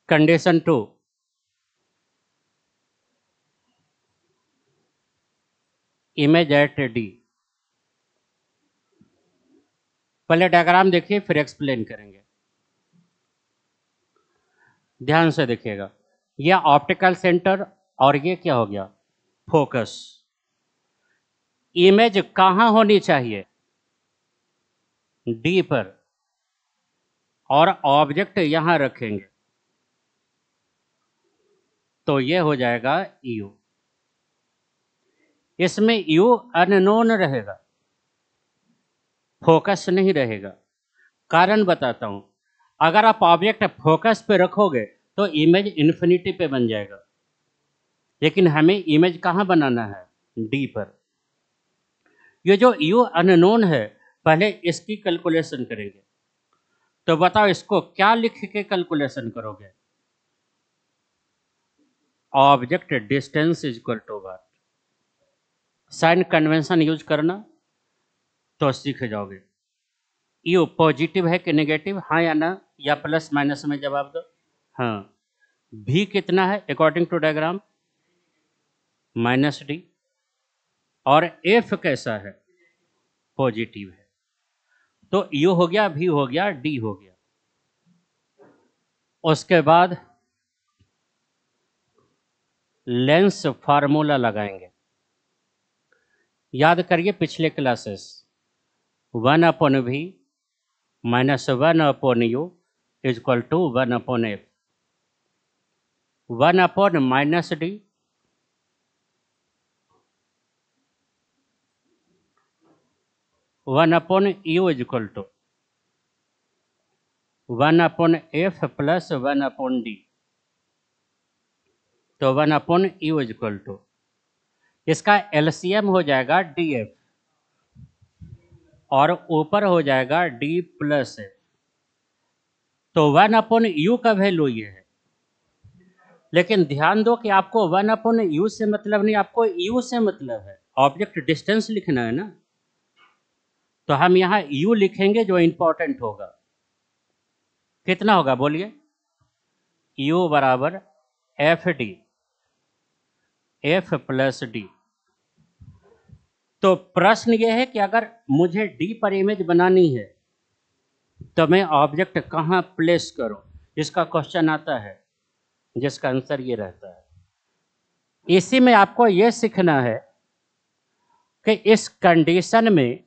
Condition 2, image at D. पहले diagram देखिए फिर एक्सप्लेन करेंगे, ध्यान से देखिएगा। यह ऑप्टिकल सेंटर और ये क्या हो गया, फोकस। इमेज कहाँ होनी चाहिए, डी पर, और ऑब्जेक्ट यहां रखेंगे तो ये हो जाएगा यू। इसमें यू अननोन रहेगा, फोकस नहीं रहेगा। कारण बताता हूं, अगर आप ऑब्जेक्ट फोकस पे रखोगे तो इमेज इन्फिनिटी पे बन जाएगा, लेकिन हमें इमेज कहाँ बनाना है, डी पर। ये जो यू अननोन है, पहले इसकी कैलकुलेशन करेंगे। तो बताओ इसको क्या लिख के कैलकुलेशन करोगे, object distance is equal to what. Sign convention use करना तो सीख जाओगे। यू पॉजिटिव है कि नेगेटिव, हाँ या ना, या प्लस माइनस में जवाब दो। हाँ, भी कितना है अकॉर्डिंग टू डायग्राम, -d। और एफ कैसा है, पॉजिटिव है। तो यू हो गया, भी हो गया, डी हो गया। उसके बाद लेंस फार्मूला लगाएंगे। याद करिए पिछले classes, 1/v -1/u is equal to 1/f। 1/-d 1/u is equal to 1/f plus 1/d। तो 1/u इज इक्वल टू, इसका एलसीएम हो जाएगा df, और ऊपर हो जाएगा d प्लस f। तो 1/u का वैल्यू ये है, लेकिन ध्यान दो कि आपको 1/u से मतलब नहीं, आपको u से मतलब है। ऑब्जेक्ट डिस्टेंस लिखना है ना, तो हम यहाँ u लिखेंगे जो इंपॉर्टेंट होगा। कितना होगा बोलिए, u बराबर F D, F plus D. तो प्रश्न यह है कि अगर मुझे डी पर इमेज बनानी है तो मैं ऑब्जेक्ट कहाँ प्लेस करूं, इसका क्वेश्चन आता है, जिसका आंसर ये रहता है। इसी में आपको यह सीखना है कि इस कंडीशन में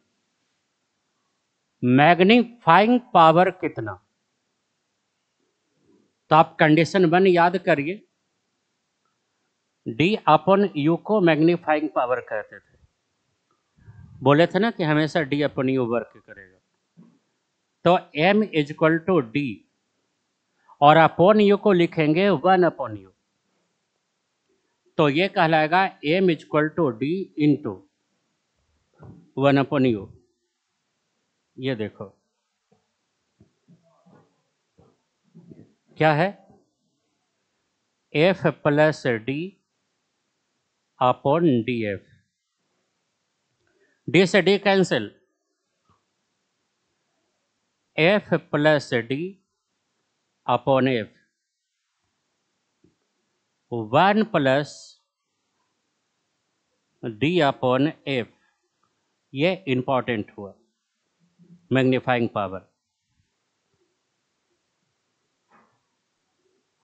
मैग्नीफाइंग पावर कितना। तो आप कंडीशन 1 याद करिए, डी अपॉन यू को मैग्नीफाइंग पावर कहते थे। बोले थे ना कि हमेशा डी अपॉन यू वर्क करेगा। तो m is equal to D, और अपॉन यू को लिखेंगे 1/u। तो ये कहलाएगा m is equal to D into 1/u। ये देखो क्या है, f plus D upon D F. D से D cancel, f plus D upon F, 1 plus D upon F. ये इंपॉर्टेंट हुआ मैग्नीफाइंग पावर।